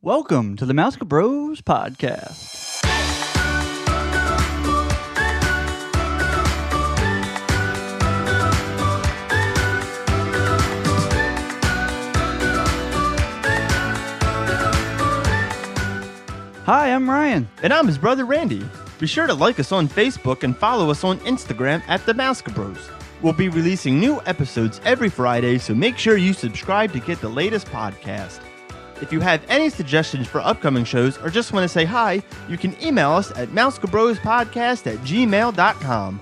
Welcome to the Mouse Bros podcast. Hi, I'm Ryan. And I'm his brother Randy. Be sure to like us on Facebook and follow us on Instagram at the Mouse Bros. We'll be releasing new episodes every Friday, so make sure you subscribe to get the latest podcast. If you have any suggestions for upcoming shows or just want to say hi, you can email us at mousecabrospodcast@gmail.com.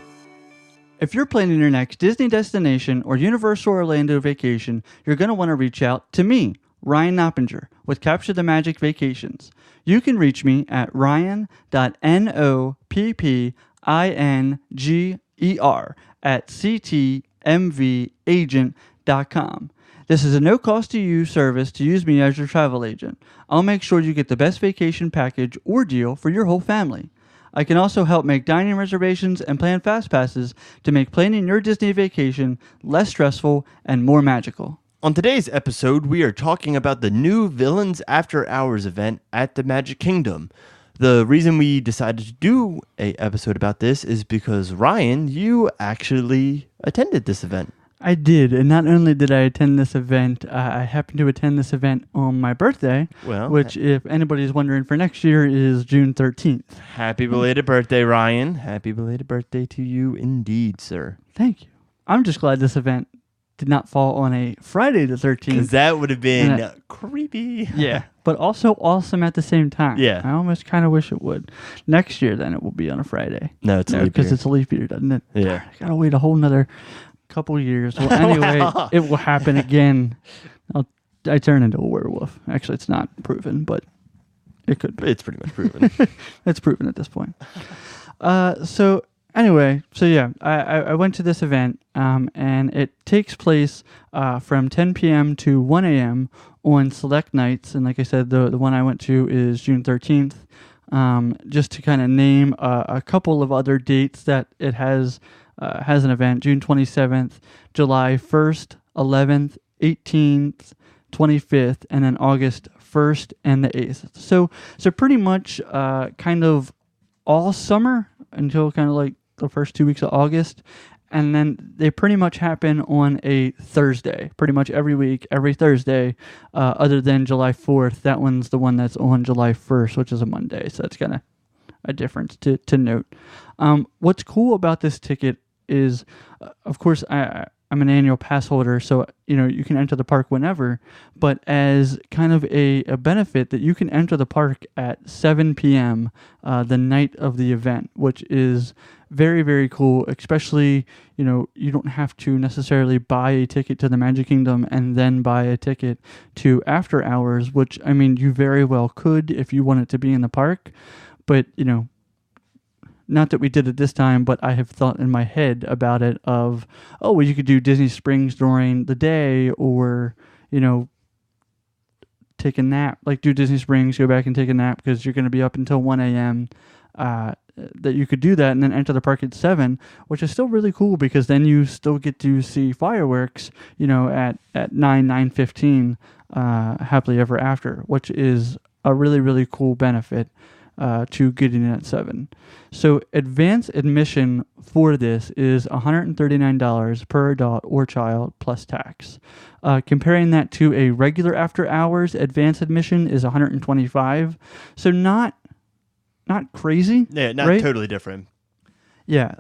If you're planning your next Disney destination or Universal Orlando vacation, you're going to want to reach out to me, Ryan Noppinger, with Capture the Magic Vacations. You can reach me at ryan.noppinger@ctmvagent.com. This is a no-cost-to-you service to use me as your travel agent. I'll make sure you get the best vacation package or deal for your whole family. I can also help make dining reservations and plan fast passes to make planning your Disney vacation less stressful and more magical. On today's episode, we are talking about the new Villains After Hours event at the Magic Kingdom. The reason we decided to do an episode about this is because, Ryan, you actually attended this event. I did, and not only did I attend this event, I happened to attend this event on my birthday, which, if anybody's wondering, for next year is June 13th. Happy belated birthday, Ryan. Happy belated birthday to you indeed, sir. Thank you. I'm just glad this event did not fall on a Friday the 13th. Because that would have been creepy. Yeah, but also awesome at the same time. Yeah. I almost kind of wish it would. Next year, then, it will be on a Friday. No, it's a leap year. Because it's a leap year, doesn't it? Yeah. I gotta wait a whole nother couple years. Well, anyway, It will happen again. I turn into a werewolf. Actually, it's not proven, but it could be. It's pretty much proven. It's proven at this point. So yeah, I went to this event, and it takes place from 10 p.m. to 1 a.m. on select nights. And like I said, the one I went to is June 13th. Just to kind of name a couple of other dates that it has an event: June 27th, July 1st, 11th, 18th, 25th, and then August 1st and the 8th. So pretty much kind of all summer until kind of like the first 2 weeks of August. And then they pretty much happen on a Thursday, pretty much every week, every Thursday, other than July 4th. That one's the one that's on July 1st, which is a Monday. So that's kind of a difference to note. What's cool about this ticket is, of course, I'm an annual pass holder, so you can enter the park whenever, but as kind of a benefit that you can enter the park at 7 p.m. The night of the event, which is very, very cool, especially, you don't have to necessarily buy a ticket to the Magic Kingdom and then buy a ticket to After Hours, which, I mean, you very well could if you wanted to be in the park, but, not that we did it this time, but I have thought in my head about it of, you could do Disney Springs during the day or, take a nap, like do Disney Springs, go back and take a nap because you're going to be up until 1 a.m., that you could do that and then enter the park at 7, which is still really cool because then you still get to see fireworks, at 9:15, happily ever after, which is a really, really cool benefit to getting in at 7. So advance admission for this is $139 per adult or child plus tax. Comparing that to a regular after hours advance admission is $125. So not crazy. Yeah, not right? Totally different. Yeah,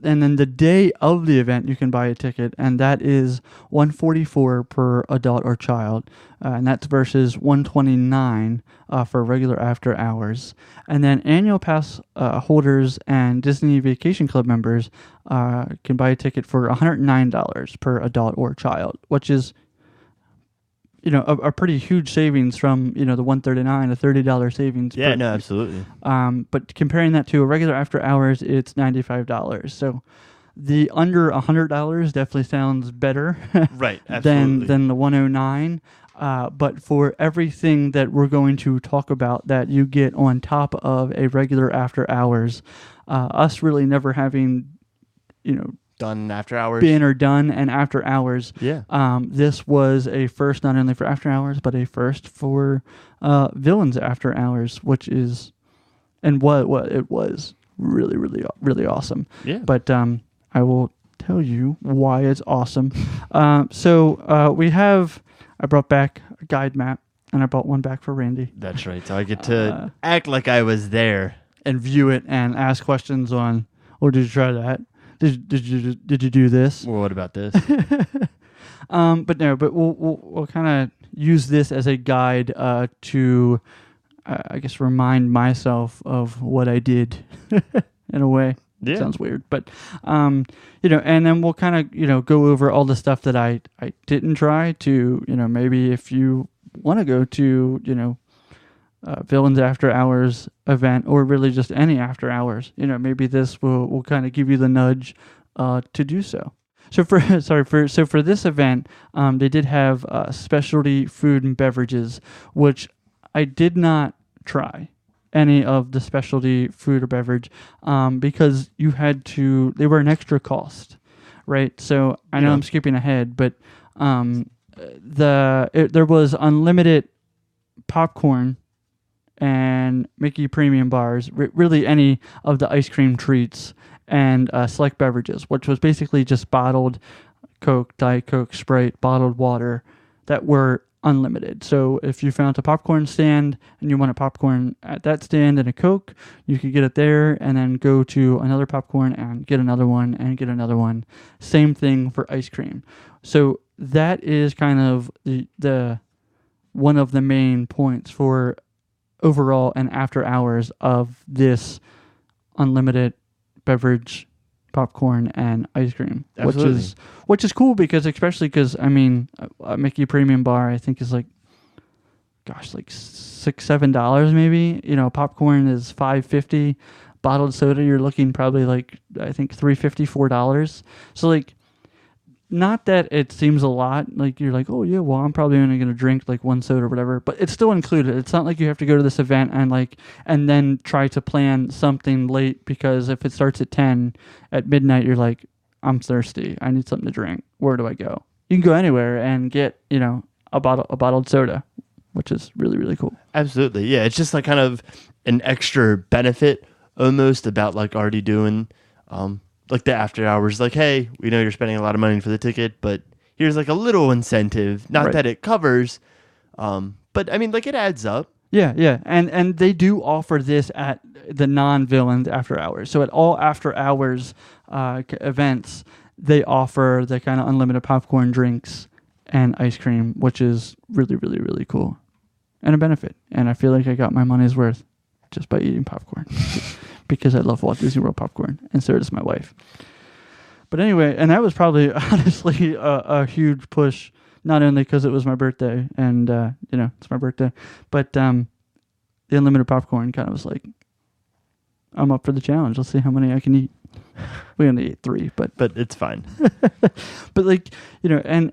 and then the day of the event you can buy a ticket, and that is $144 per adult or child, and that's versus $129 for regular after hours. And then annual pass holders and Disney Vacation Club members can buy a ticket for $109 per adult or child, which is a pretty huge savings from, the $139, a $30 savings. Yeah, no, absolutely. But comparing that to a regular after hours, it's $95. So the under $100 definitely sounds better Right, absolutely. than the $109. But for everything that we're going to talk about that you get on top of a regular after hours, us really never having, Done after hours. been or done and after hours. Yeah. This was a first not only for after hours, but a first for villains after hours, which is and what it was really, really, really awesome. Yeah. But I will tell you why it's awesome. So I brought back a guide map, and I brought one back for Randy. That's right. So I get to act like I was there. And view it and ask questions on, or did you try that? Did you do this? Well, what about this? But we'll kind of use this as a guide to, I guess, remind myself of what I did in a way. Yeah. Sounds weird, but and then we'll kind of go over all the stuff that I didn't try to maybe if you want to go to Villains After Hours event, or really just any after hours, maybe this will kind of give you the nudge to do so. So for this event, they did have specialty food and beverages, which I did not try any of the specialty food or beverage because they were an extra cost, right? So I know I'm skipping ahead, but there was unlimited popcorn and Mickey premium bars, really any of the ice cream treats and select beverages, which was basically just bottled Coke, Diet Coke, Sprite, bottled water that were unlimited. So if you found a popcorn stand and you wanted popcorn at that stand and a Coke, you could get it there and then go to another popcorn and get another one and get another one. Same thing for ice cream. So that is kind of the one of the main points for overall and after hours of this unlimited beverage, popcorn and ice cream. Absolutely. which is cool because I mean a Mickey premium bar I think is like $6-7 maybe. Popcorn is $5.50. Bottled soda you're looking probably like I think $3.50-4. So like, not that it seems a lot, like you're like, oh yeah, well I'm probably only going to drink like one soda or whatever, but it's still included. It's not like you have to go to this event and then try to plan something late, because if it starts at 10 at midnight, you're like, I'm thirsty, I need something to drink. Where do I go? You can go anywhere and get, a bottled soda, which is really, really cool. Absolutely. Yeah. It's just like kind of an extra benefit almost about like already doing, like the after hours, like, hey, we know you're spending a lot of money for the ticket, but here's like a little incentive. Not that it covers, but I mean, like it adds up. Yeah. And they do offer this at the non-villains after hours. So at all after hours events, they offer the kind of unlimited popcorn, drinks, and ice cream, which is really, really, really cool and a benefit. And I feel like I got my money's worth just by eating popcorn. Because I love Walt Disney World popcorn, and so does my wife. But anyway, and that was probably honestly a huge push, not only because it was my birthday, and it's my birthday, but the unlimited popcorn kind of was like, I'm up for the challenge. Let's see how many I can eat. We only ate 3, but it's fine. But like and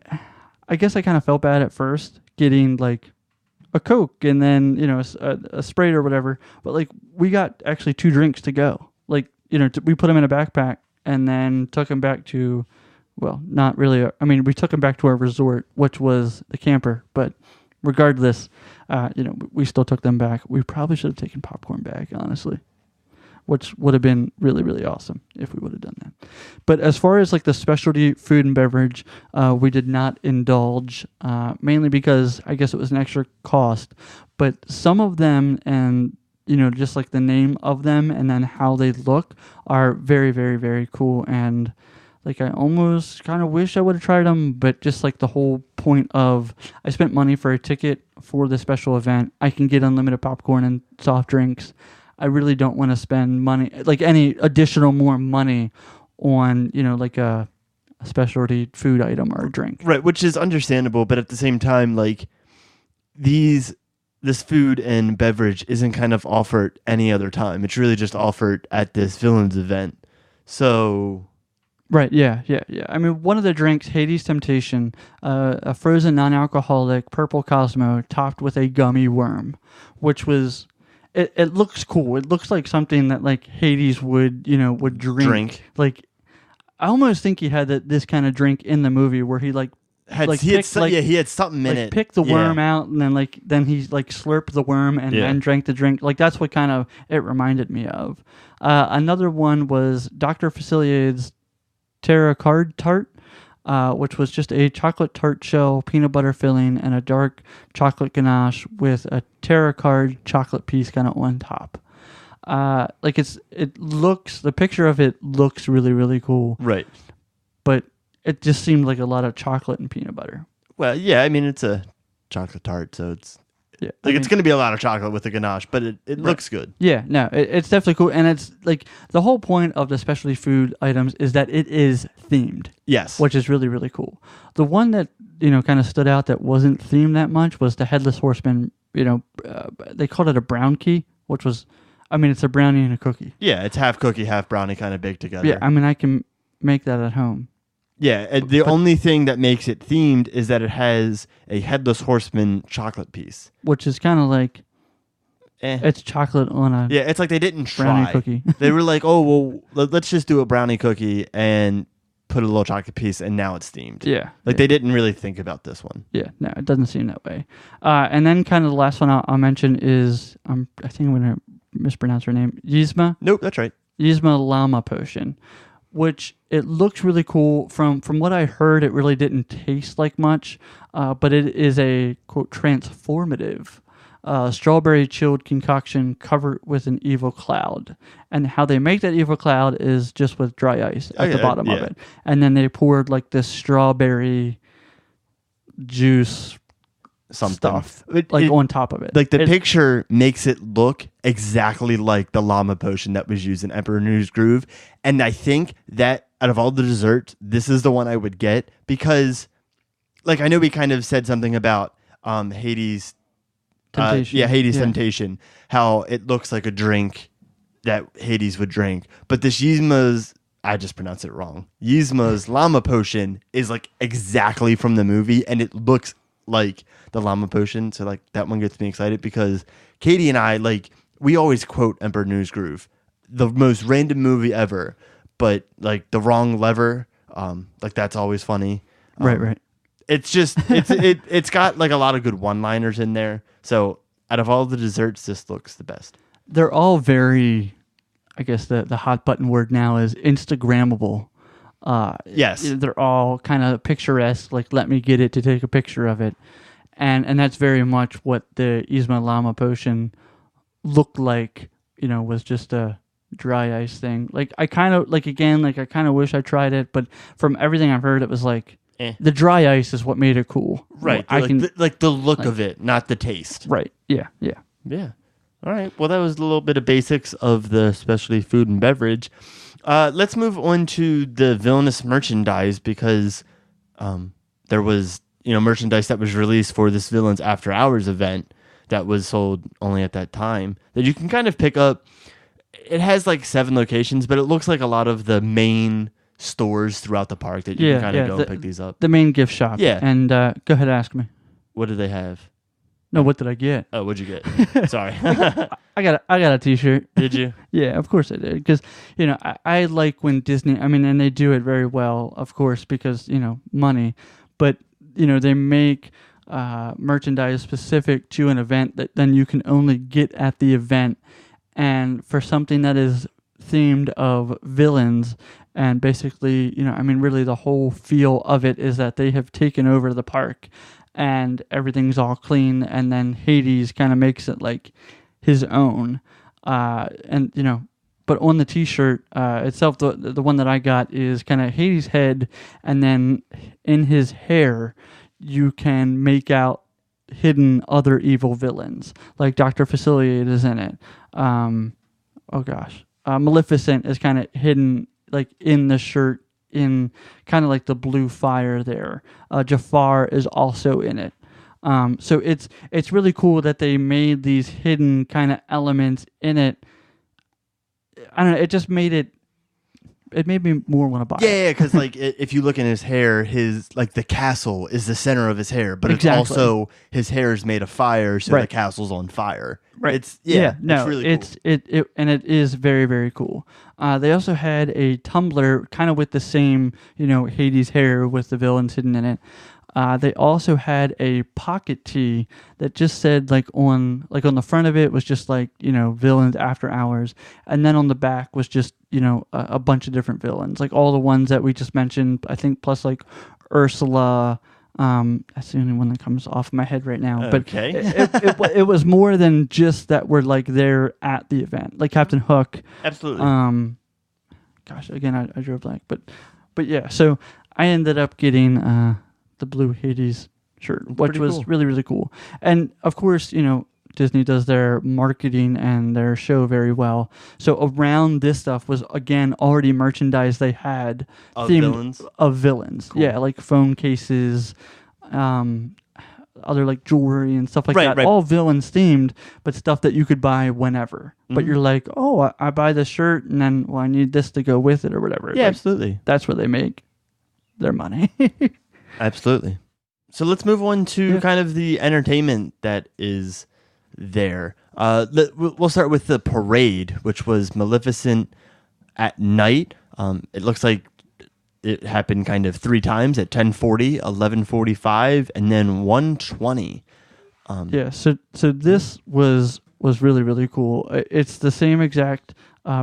I guess I kind of felt bad at first getting like a Coke and then a Sprite or whatever, but like we got actually 2 drinks to go. Like we put them in a backpack and then took them back to, well, not really. We took them back to our resort, which was the camper. But regardless, we still took them back. We probably should have taken popcorn back, honestly, which would have been really, really awesome if we would have done that. But as far as like the specialty food and beverage, we did not indulge, mainly because I guess it was an extra cost. But some of them, and just like the name of them and then how they look, are very, very, very cool. And like I almost kind of wish I would have tried them, but just like the whole point of I spent money for a ticket for the special event, I can get unlimited popcorn and soft drinks. I really don't want to spend money, like any additional more money on, like a specialty food item or a drink. Right, which is understandable, but at the same time, like this food and beverage isn't kind of offered any other time. It's really just offered at this villains event. So... Right, yeah. One of the drinks, Hades Temptation, a frozen non-alcoholic purple Cosmo topped with a gummy worm, which was... It looks cool. It looks like something that like Hades would drink. Like I almost think he had this kind of drink in the movie where he he had something in it. Picked the worm out and then he slurped the worm and then drank the drink. Like that's what kind of it reminded me of. Another one was Dr. Facilier's Terra Card Tart, which was just a chocolate tart shell, peanut butter filling, and a dark chocolate ganache with a Terra Card chocolate piece kind of on top. The picture of it looks really, really cool. Right. But it just seemed like a lot of chocolate and peanut butter. Well, yeah, I mean, it's a chocolate tart, so it's it's going to be a lot of chocolate with the ganache, but it looks good. Yeah, no, it's definitely cool. And it's like the whole point of the specialty food items is that it is themed. Yes. Which is really, really cool. The one that, kind of stood out that wasn't themed that much was the Headless Horseman, they called it a brown key, which was, it's a brownie and a cookie. Yeah, it's half cookie, half brownie kind of baked together. Yeah, I can make that at home. Yeah, the only thing that makes it themed is that it has a Headless Horseman chocolate piece. Which is kind of like, it's chocolate on a it's like they didn't brownie try. Cookie. They were like, oh, well, let's just do a brownie cookie and put a little chocolate piece, and now it's themed. Yeah. They didn't really think about this one. Yeah, no, it doesn't seem that way. And then kind of the last one I'll mention is, I think I'm going to mispronounce her name, Yzma. Nope, that's right. Yzma Llama Potion, which it looks really cool. From what I heard, it really didn't taste like much, but it is a, quote, transformative strawberry chilled concoction covered with an evil cloud. And how they make that evil cloud is just with dry ice at the bottom of it. And then they poured like this strawberry juice stuff on top of it. Like the picture makes it look exactly like the llama potion that was used in Emperor News Groove. And I think that out of all the desserts, this is the one I would get because, I know we kind of said something about Hades' Temptation. Hades' Temptation, how it looks like a drink that Hades would drink. But this Yzma's, I just pronounced it wrong. Yzma's llama potion is like exactly from the movie, and it looks like the llama potion. So that one gets me excited because Katie and I, we always quote Emperor News Groove, the most random movie ever, but the wrong lever, that's always funny. Right. It's just it's got a lot of good one-liners in there. So out of all the desserts, this looks the best. They're all very, I guess the hot button word now is Instagrammable. Yes. They're all kind of picturesque, let me get it to take a picture of it. And that's very much what the Yzma Llama Potion looked like, was just a dry ice thing. I kind of wish I tried it, but from everything I've heard, it was the dry ice is what made it cool. Right. The look of it, not the taste. Right. Yeah. All right. Well, that was a little bit of basics of the specialty food and beverage. Let's move on to the villainous merchandise because there was merchandise that was released for this Villains After Hours event that was sold only at that time that you can kind of pick up. It has 7 locations, but it looks like a lot of the main stores throughout the park that you can kind of go and pick these up. The main gift shop. Yeah. And go ahead, ask me. What do they have? No, what did I get? Oh, what'd you get? Sorry. I got a t-shirt. Did you? Yeah, of course I did. Because, I like when Disney, and they do it very well, of course, because, money. But, they make merchandise specific to an event that then you can only get at the event. And for something that is themed of villains, and basically, really the whole feel of it is that they have taken over the park. And everything's all clean, and then Hades kind of makes it his own. But on the t-shirt itself, the one that I got is kind of Hades' head, and then in his hair, you can make out hidden other evil villains, like Dr. Facilier is in it. Maleficent is kind of hidden in the shirt, in kind of the blue fire there. Jafar is also in it. So it's really cool that they made these hidden kind of elements in it. I don't know, it just made it it made me more want to buy it. Yeah, because like if you look in his hair, his like the castle is the center of his hair, but it's also his hair is made of fire, so the castle's on fire. Right. It's no, it's really cool. It is very, very cool. They also had a tumbler kind of with the same, Hades hair with the villains hidden in it. They also had a pocket tee that just said on the front of it was just villains after hours, and then on the back was just a bunch of different villains, like all the ones that we just mentioned, I think, plus like Ursula. That's the only one that comes off my head right now. Okay. But it was more than just that we're like there at the event, like Captain Hook. Absolutely. Gosh, again, I drew a blank, but yeah. So I ended up getting the blue Hades shirt, which was cool. Really, really cool. And of course, Disney does their marketing and their show very well. So around this stuff was, again, already merchandise they had of villains. Cool. Yeah, like phone cases, other like jewelry and stuff like that. Right. All villains themed, but stuff that you could buy whenever. Mm-hmm. But you're like, oh, I buy this shirt and then, I need this to go with it or whatever. Yeah, absolutely. That's where they make their money. Absolutely. So let's move on to kind of the entertainment that is there. We'll start with the parade, which was Maleficent at night. It looks like it happened kind of 3 times at 10:40, 11:45, and then 1:20. So this was really, really cool. It's the same exact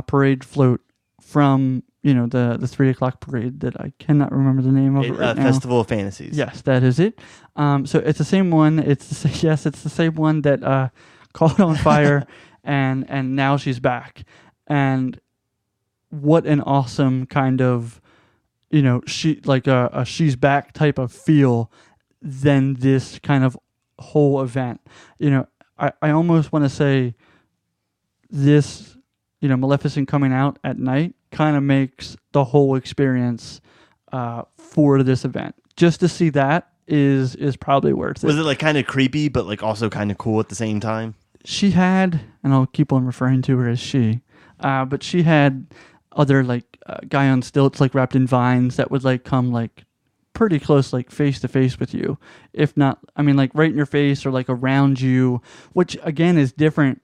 parade float from the 3:00 parade that I cannot remember the name of it right now. Festival of Fantasies. Yes, that is it. So it's the same one. It's the same one that caught on fire, and now she's back. And what an awesome kind of she's back type of feel than this kind of whole event. I almost want to say this, Maleficent coming out at night kind of makes the whole experience for this event. Just to see that is probably worth it. Was it like kind of creepy, but like also kind of cool at the same time? She had, and I'll keep on referring to her as she, but she had other guy on stilts wrapped in vines that would come pretty close, face to face with you, if not, right in your face or around you, which again is different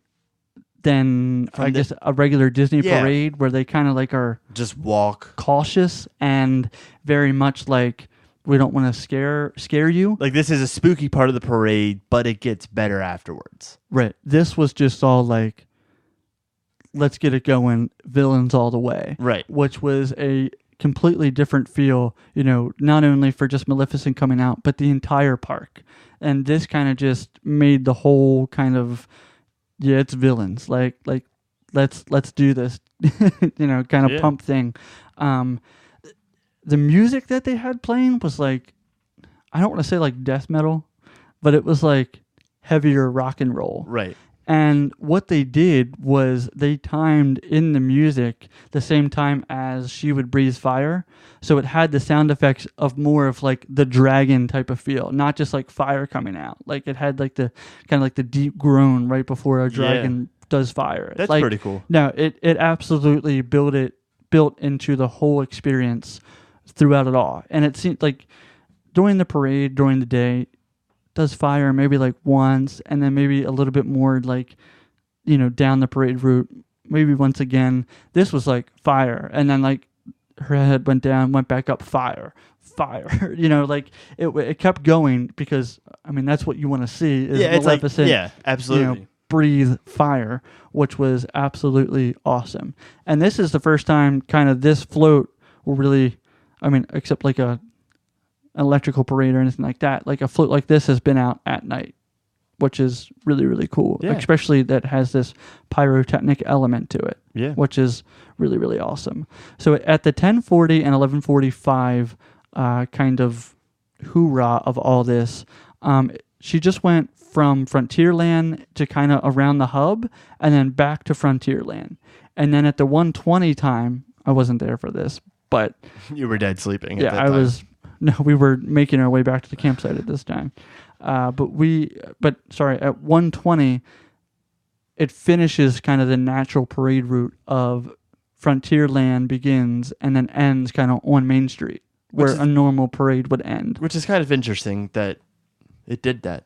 than I guess a regular Disney parade where they kind of are just walk cautious and very much we don't want to scare you. This is a spooky part of the parade, but it gets better afterwards. Right. This was just all let's get it going, villains all the way. Right. Which was a completely different feel, not only for just Maleficent coming out, but the entire park. And this kind of just made the whole kind of, it's villains. Let's do this, kind of pump thing. The music that they had playing was I don't want to say death metal, but it was heavier rock and roll. Right. And what they did was they timed in the music the same time as she would breathe fire. So it had the sound effects of more of the dragon type of feel, not just fire coming out. It had the kind of the deep groan right before a dragon does fire. That's pretty cool. No, it absolutely built into the whole experience throughout it all. And it seemed during the parade, during the day, does fire maybe once, and then maybe a little bit more down the parade route, maybe once again. This was fire, and then her head went down, went back up, fire. It kept going, because that's what you want to see is Maleficent, absolutely, breathe fire, which was absolutely awesome. And this is the first time kind of this float will really, except a electrical parade or anything like that, a float like this has been out at night, which is really, really cool. Yeah. Especially that has this pyrotechnic element to it, which is really, really awesome. So at the 10:40 and 11:45 kind of hoorah of all this, she just went from Frontierland to kind of around the hub and then back to Frontierland. And then at the 1:20 time, I wasn't there for this, but you were dead sleeping. Yeah, I was. No, we were making our way back to the campsite at this time. At 1:20, it finishes kind of the natural parade route of Frontierland begins and then ends kind of on Main Street, where a normal parade would end. Which is kind of interesting that it did that.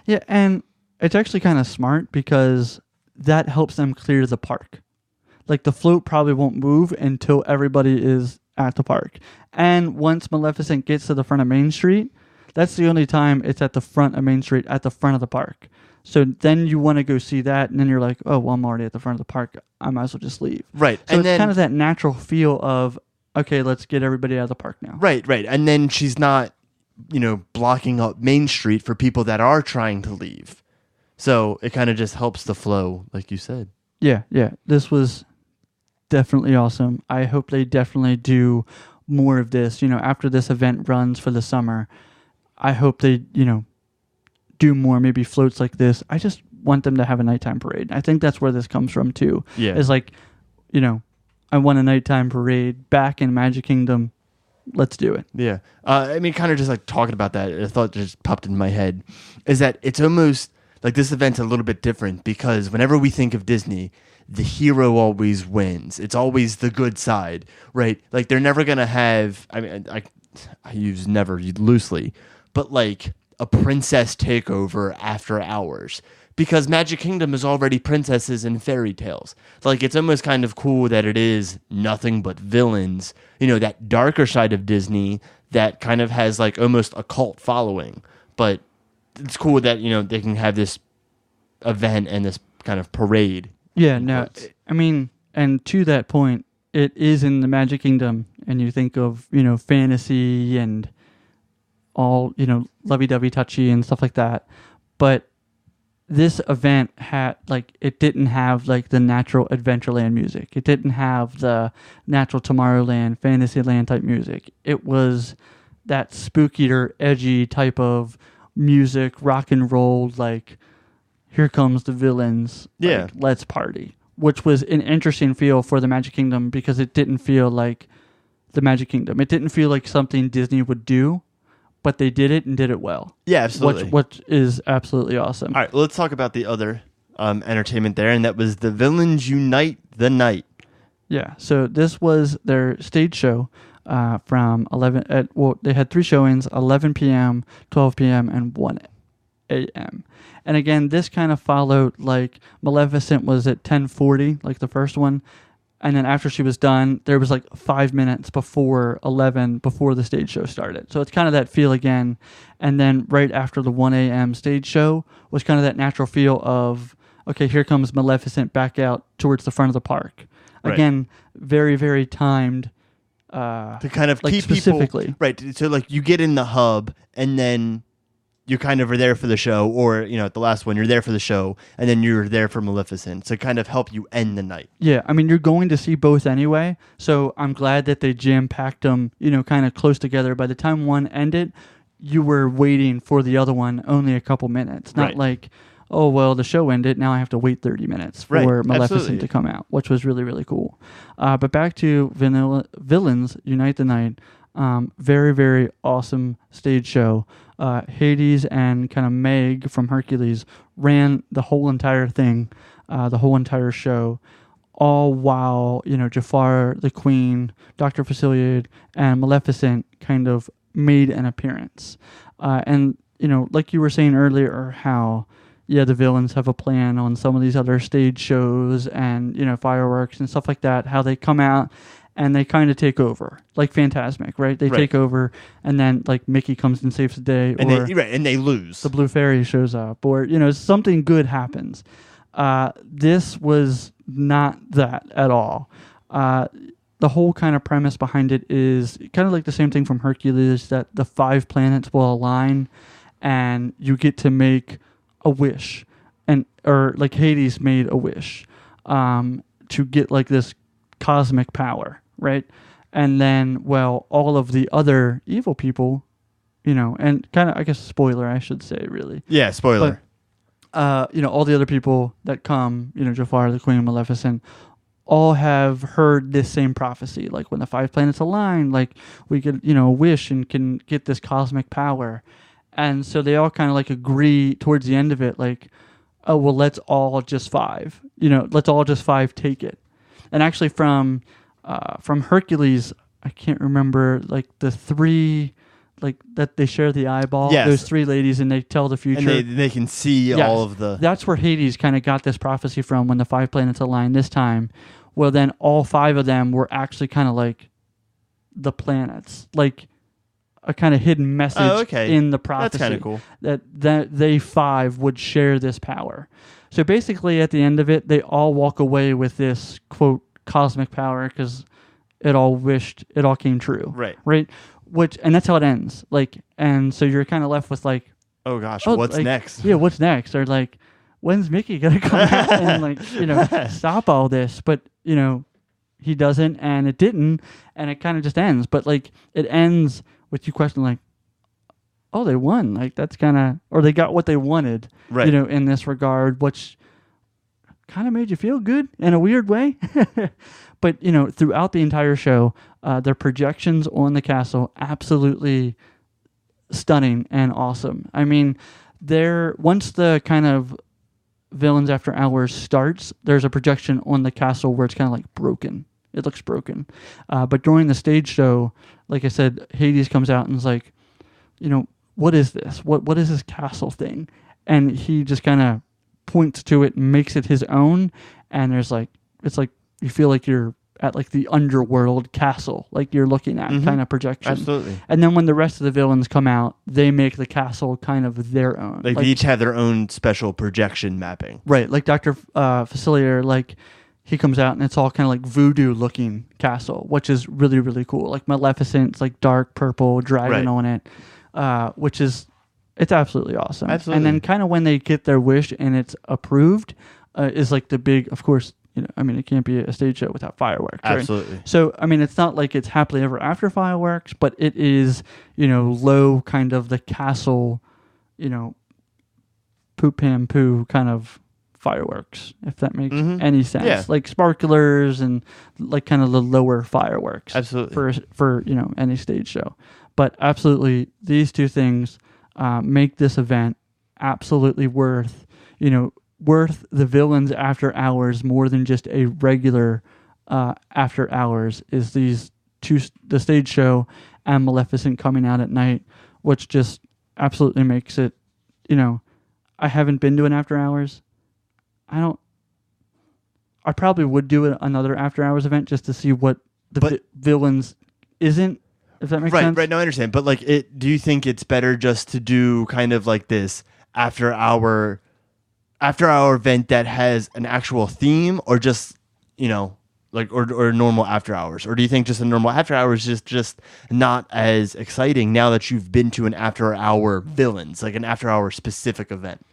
Yeah, and it's actually kind of smart because that helps them clear the park. Like, the float probably won't move until everybody is at the park. And once Maleficent gets to the front of Main Street, that's the only time it's at the front of Main Street, at the front of the park. So then you want to go see that, and then you're like, oh, well, I'm already at the front of the park. I might as well just leave. Right. So it's kind of that natural feel of, okay, let's get everybody out of the park now. Right. And then she's not, blocking up Main Street for people that are trying to leave. So it kind of just helps the flow, like you said. Yeah. This was definitely awesome. I hope they definitely do more of this. After this event runs for the summer, I hope they, do more, maybe floats like this. I just want them to have a nighttime parade. I think that's where this comes from too. Yeah. It's like, I want a nighttime parade back in Magic Kingdom. Let's do it. Yeah. Kind of just like talking about that, a thought just popped in my head is that it's almost like this event's a little bit different because whenever we think of Disney, the hero always wins. It's always the good side, right? Like they're never going to have, I use never loosely, but like a princess takeover after hours because Magic Kingdom is already princesses and fairy tales. Like it's almost kind of cool that it is nothing but villains, that darker side of Disney that kind of has like almost a cult following, but it's cool that, they can have this event and this kind of parade. Yeah, no, and to that point, it is in the Magic Kingdom, and you think of, fantasy and all, lovey-dovey touchy and stuff like that. But this event it didn't have, the natural Adventureland music. It didn't have the natural Tomorrowland, Fantasyland type music. It was that spookier, edgy type of music, rock and roll, here comes the villains. Yeah. Let's party. Which was an interesting feel for the Magic Kingdom because it didn't feel like the Magic Kingdom. It didn't feel like something Disney would do, but they did it and did it well. Yeah, absolutely. Which is absolutely awesome. All right, let's talk about the other entertainment there, and that was the Villains Unite the Night. Yeah, so this was their stage show from 11... they had 3 showings, 11 p.m., 12 p.m., and 1 a.m. And again, this kind of followed, Maleficent was at 10:40, the first one. And then after she was done, there was 5 minutes before 11, before the stage show started. So it's kind of that feel again. And then right after the 1 a.m. stage show was kind of that natural feel of, okay, here comes Maleficent back out towards the front of the park. Right. Again, very, very timed. To kind of keep specifically. People... Right, so you get in the hub and then... you kind of are there for the show, or, at the last one, you're there for the show, and then you're there for Maleficent to kind of help you end the night. Yeah, you're going to see both anyway, so I'm glad that they jam-packed them, kind of close together. By the time one ended, you were waiting for the other one only a couple minutes. Not like, oh, well, the show ended, now I have to wait 30 minutes for Maleficent to come out, which was really, really cool. But back to Villains Unite the Night. Very, very awesome stage show. Hades and kind of Meg from Hercules ran the whole entire thing, the whole entire show, all while, Jafar, the Queen, Dr. Faciliade, and Maleficent kind of made an appearance. And, like you were saying earlier, how, the villains have a plan on some of these other stage shows and, fireworks and stuff like that, how they come out and they kind of take over, like Fantasmic, right? They take over, and then Mickey comes and saves the day, and or they lose. The Blue Fairy shows up, or something good happens. This was not that at all. The whole kind of premise behind it is kind of like the same thing from Hercules, that the 5 planets will align, and you get to make a wish, or Hades made a wish, to get this cosmic power. Right? And then, all of the other evil people, and kind of, I guess, spoiler, I should say, really. Yeah, spoiler. But, all the other people that come, Jafar, the Queen, Maleficent, all have heard this same prophecy. When the 5 planets align, we could, wish and can get this cosmic power. And so they all kind of, agree towards the end of it, oh, well, let's all just 5. Let's all just 5 take it. And actually from Hercules, I can't remember like the three, like that they share the eyeball. Yes. Those three ladies, and they tell the future. And they can see all of the. That's where Hades kind of got this prophecy from when the 5 planets aligned this time. Well, then all 5 of them were actually kind of like the planets, like a kind of hidden message in the prophecy. That's kind of cool. That they 5 would share this power. So basically, at the end of it, they all walk away with this quote cosmic power because it all came true. Right. And that's how it ends. Like, and so you're kind of left with like, oh gosh, what's next? Yeah, what's next? Or like, when's Mickey gonna come out and like, stop all this? But he doesn't, and it didn't, and it kind of just ends. But like, it ends with you questioning like, oh, they won. Like that's kind of, or they got what they wanted. Right. In this regard, which kind of made you feel good in a weird way. But, throughout the entire show, their projections on the castle, absolutely stunning and awesome. I mean, once the kind of Villains After Hours starts, there's a projection on the castle where it's kind of like broken. It looks broken. But during the stage show, like I said, Hades comes out and is like, what is this? What is this castle thing? And he just kind of points to it and makes it his own. And it's like you feel like you're at like the underworld castle, like you're looking at kind of projection. Absolutely. And then when the rest of the villains come out, they make the castle kind of their own. Like they each have their own special projection mapping. Right. Like Dr. Facilier, like he comes out and it's all kind of like voodoo looking castle, which is really, really cool. Like Maleficent's like dark purple dragon on it, which is, it's absolutely awesome. Absolutely. And then kind of when they get their wish and it's approved, is like the big, of course, it can't be a stage show without fireworks. Absolutely. Right? So, it's not like it's happily ever after fireworks, but it is, low kind of the castle, poop pam poo kind of fireworks, if that makes any sense. Yeah. Like sparklers and like kind of the lower fireworks. Absolutely. For any stage show. But absolutely, these two things make this event absolutely worth the Villains After Hours more than just a regular After Hours is these two, the stage show and Maleficent coming out at night, which just absolutely makes it, I haven't been to an After Hours. I probably would do another After Hours event just to see what the villains isn't, if that makes sense. Right, no, I understand. But like, do you think it's better just to do kind of like this after hour event that has an actual theme, or just like or normal after hours? Or do you think just a normal after hours is just not as exciting now that you've been to an after hour villains, like an after hour specific event?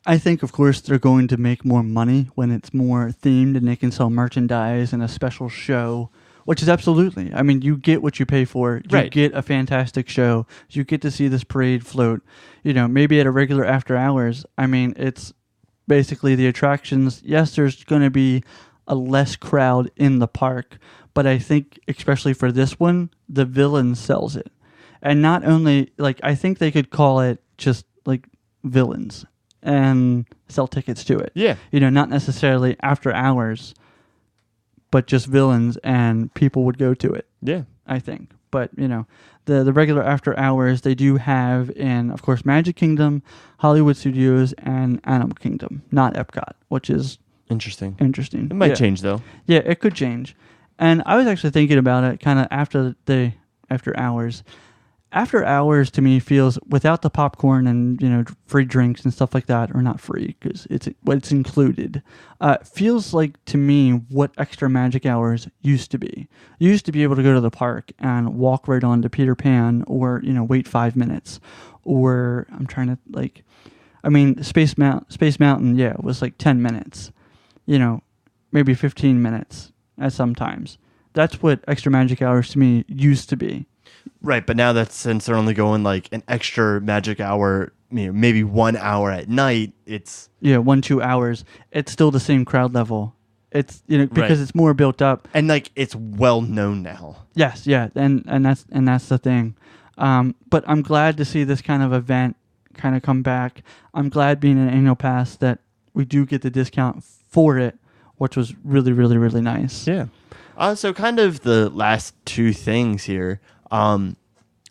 I think, of course, they're going to make more money when it's more themed and they can sell merchandise and a special show, which is absolutely. I mean, you get what you pay for. You get a fantastic show. You get to see this parade float. Maybe at a regular after hours, it's basically the attractions. Yes, there's going to be a less crowd in the park, but I think, especially for this one, the villain sells it. And not only, like, I think they could call it just, like, Villains and sell tickets to it. Yeah. Not necessarily after hours, but just Villains, and people would go to it. Yeah. I think. But, the regular after hours, they do have in, of course, Magic Kingdom, Hollywood Studios, and Animal Kingdom, not Epcot, which is interesting. It might change, though. Yeah, it could change. And I was actually thinking about it kind of after hours. After hours to me feels, without the popcorn and free drinks and stuff like that, or not free because it's included, feels like to me what extra Magic Hours used to be. You used to be able to go to the park and walk right on to Peter Pan, or wait 5 minutes, or I'm trying to Space Mountain, yeah, it was like 10 minutes, maybe 15 minutes at sometimes. That's what extra Magic Hours to me used to be. Right, but now that since they're only going like an extra Magic Hour, maybe 1 hour at night, it's 1-2 hours. It's still the same crowd level. It's because it's more built up, and like it's well known now. Yes, yeah, and that's the thing. But I'm glad to see this kind of event kind of come back. I'm glad being an annual pass that we do get the discount for it which was really, really, really nice. Yeah. So kind of the last two things here.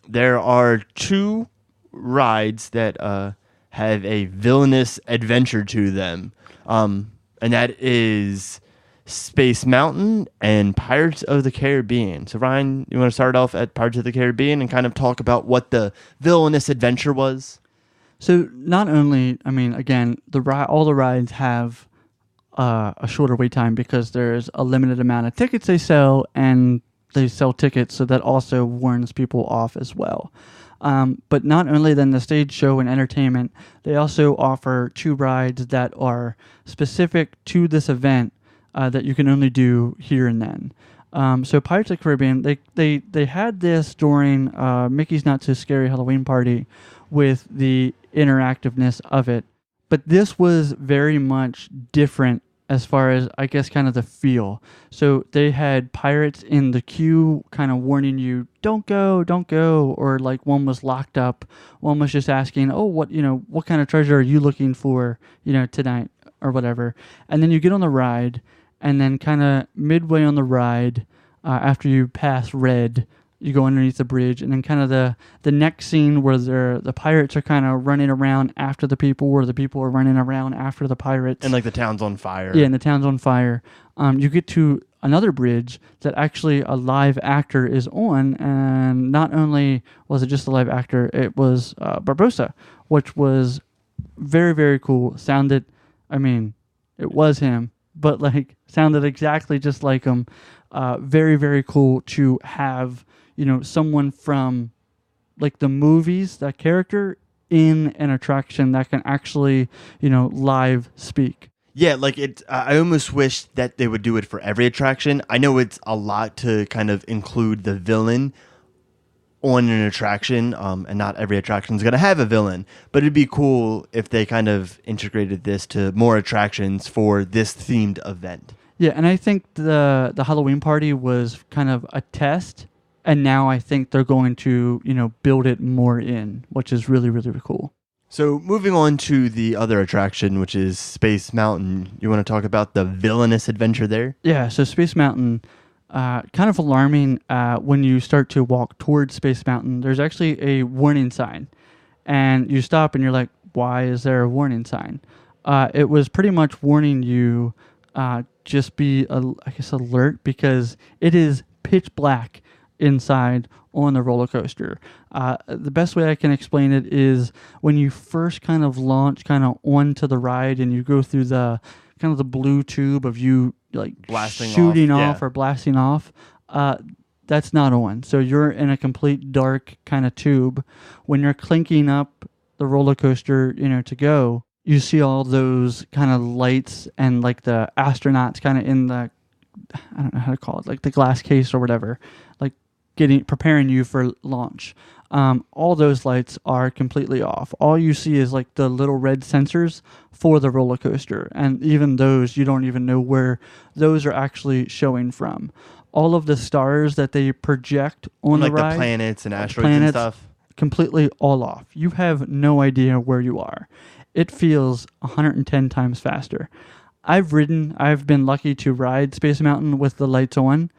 There are two rides that have a villainous adventure to them. And that is Space Mountain and Pirates of the Caribbean. So Ryan, you want to start off at Pirates of the Caribbean and kind of talk about what the villainous adventure was? So not only, I mean, again, all the rides have a shorter wait time because there's a limited amount of tickets they sell, and they sell tickets, so that also warns people off as well. But not only then the stage show and entertainment, they also offer two rides that are specific to this event that you can only do here and then. So Pirates of the Caribbean, they had this during Mickey's Not So Scary Halloween Party with the interactiveness of it. But this was very much different as far as, I guess, kind of the feel. So they had pirates in the queue kind of warning you, don't go, or like one was locked up. One was just asking, oh, what kind of treasure are you looking for, tonight or whatever. And then you get on the ride, and then kind of midway on the ride, after you pass red, you go underneath the bridge, and then kind of the next scene where the pirates are kind of running around after the people, or the people are running around after the pirates. And like the town's on fire. Yeah, and the town's on fire. You get to another bridge that actually a live actor is on, and not only was it just a live actor, it was Barbossa, which was very, very cool. Sounded, I mean, it was him, but like sounded exactly just like him. Very, very cool to have someone from like the movies, that character, in an attraction that can actually, live speak. Yeah, like I almost wish that they would do it for every attraction. I know it's a lot to kind of include the villain on an attraction, and not every attraction is going to have a villain, but it'd be cool if they kind of integrated this to more attractions for this themed event. Yeah, and I think the Halloween party was kind of a test. And now I think they're going to, build it more in, which is really, really, really cool. So moving on to the other attraction, which is Space Mountain. You want to talk about the villainous adventure there? Yeah, so Space Mountain, kind of alarming when you start to walk towards Space Mountain. There's actually a warning sign. And you stop and you're like, why is there a warning sign? It was pretty much warning you, just be, alert, because it is pitch black inside on the roller coaster. The best way I can explain it is when you first kind of launch kind of onto the ride and you go through the kind of the blue tube of you like shooting off or blasting off, that's not on. So you're in a complete dark kind of tube. When you're clinking up the roller coaster, to go, you see all those kind of lights and like the astronauts kind of in the, I don't know how to call it, like the glass case or whatever, like preparing you for launch. All those lights are completely off. All you see is like the little red sensors for the roller coaster, and even those, you don't even know where those are actually showing from. All of the stars that they project on the ride, like the planets and asteroids and stuff, completely all off. You have no idea where you are. It feels 110 times faster. I've been lucky to ride Space Mountain with the lights on.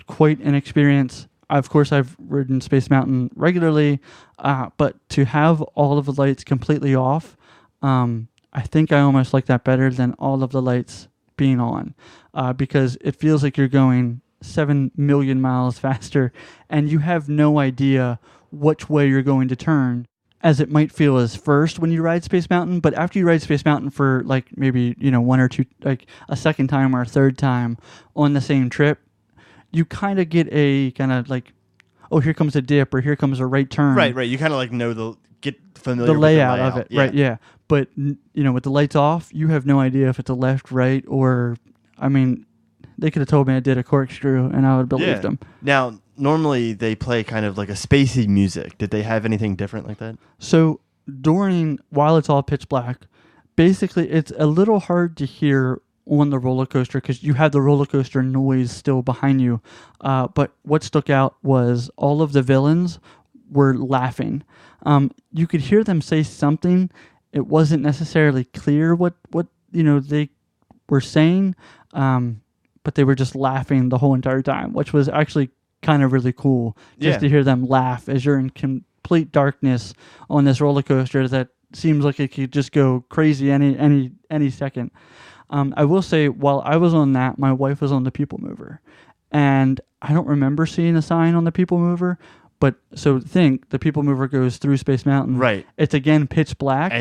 Quite an experience. Of course, I've ridden Space Mountain regularly, but to have all of the lights completely off, I think I almost like that better than all of the lights being on, because it feels like you're going 7 million miles faster, and you have no idea which way you're going to turn, as it might feel as first when you ride Space Mountain. But after you ride Space Mountain for like maybe one or two, like a second time or a third time on the same trip, you kind of get a kind of like, oh, here comes a dip or here comes a right turn. Right. You kind of like get familiar with the layout of it. Yeah. Right, yeah. But, with the lights off, you have no idea if it's a left, right, or, I mean, they could have told me I did a corkscrew and I would have believed them. Now, normally they play kind of like a spacey music. Did they have anything different like that? So while it's all pitch black, basically it's a little hard to hear on the roller coaster because you have the roller coaster noise still behind you. But what stuck out was all of the villains were laughing. You could hear them say something. It wasn't necessarily clear what they were saying, but they were just laughing the whole entire time, which was actually kind of really cool just to hear them laugh as you're in complete darkness on this roller coaster that seems like it could just go crazy any second. I will say, while I was on that, my wife was on the People Mover, and I don't remember seeing a sign on the People Mover. But so think the People Mover goes through Space Mountain. Right. It's again pitch black,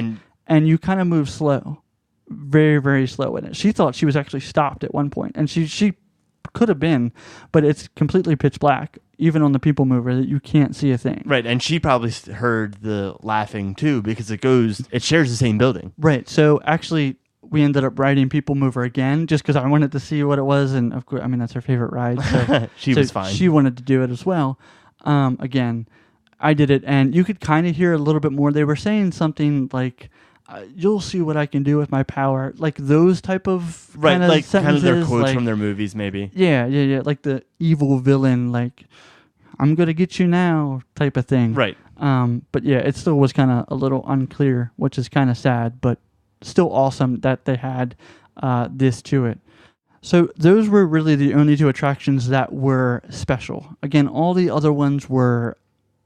and you kind of move slow, very, very slow in it. She thought she was actually stopped at one point, and she could have been, but it's completely pitch black, even on the People Mover, that you can't see a thing. Right, and she probably heard the laughing too because it shares the same building. Right. So actually, we ended up riding People Mover again just because I wanted to see what it was, and of course, I mean that's her favorite ride. So she was fine. She wanted to do it as well. Again, I did it, and you could kind of hear a little bit more. They were saying something like, "You'll see what I can do with my power," like those type of right, like kind of their quotes like, from their movies, maybe. Yeah, like the evil villain, like "I'm gonna get you now" type of thing. Right. But yeah, it still was kind of a little unclear, which is kind of sad, but still awesome that they had this to it. So those were really the only two attractions that were special. Again, all the other ones were,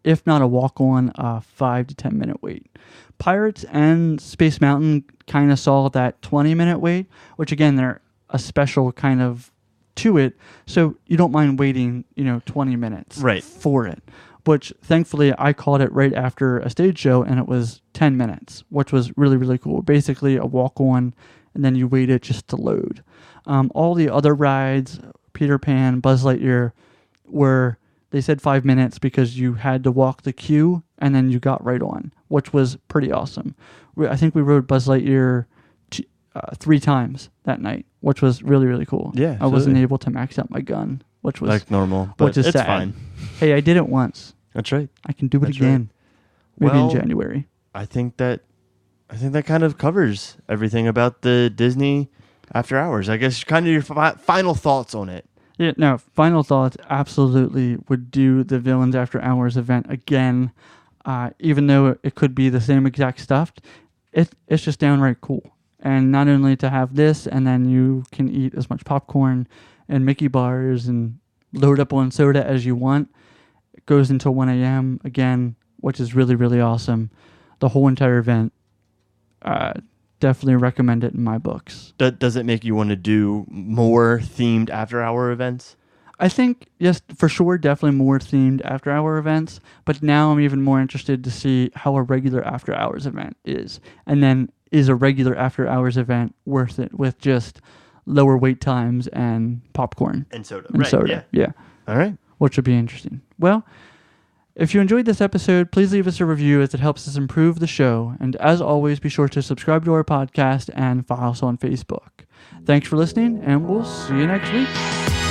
if not a walk-on, a 5 to 10 minute wait. Pirates and Space Mountain kind of saw that 20-minute wait, which again, they're a special kind of to it. So you don't mind waiting, 20 minutes for it. Which thankfully I caught it right after a stage show, and it was 10 minutes, which was really, really cool. Basically a walk-on, and then you waited just to load. All the other rides, Peter Pan, Buzz Lightyear, they said 5 minutes because you had to walk the queue and then you got right on, which was pretty awesome. I think we rode Buzz Lightyear 3 times that night, which was really, really cool. Yeah, I wasn't able to max out my gun, which was like normal, but it's sad. Fine. Hey, I did it once. That's right. I can do it again. Maybe in January. I think that kind of covers everything about the Disney After Hours. I guess kind of your final thoughts on it. Yeah, no, final thoughts, absolutely would do the Villains After Hours event again. Even though it could be the same exact stuff, it's just downright cool. And not only to have this, and then you can eat as much popcorn and Mickey bars and load up on soda as you want. It goes until 1 a.m. again, which is really, really awesome. The whole entire event, definitely recommend it in my books. Does it make you want to do more themed after-hour events? I think, yes, for sure, definitely more themed after-hour events. But now I'm even more interested to see how a regular after-hours event is. And then, is a regular after-hours event worth it with just lower wait times and popcorn? And soda. And soda, yeah. All right. Which would be interesting. Well, if you enjoyed this episode, please leave us a review as it helps us improve the show. And as always, be sure to subscribe to our podcast and follow us on Facebook. Thanks for listening, and we'll see you next week.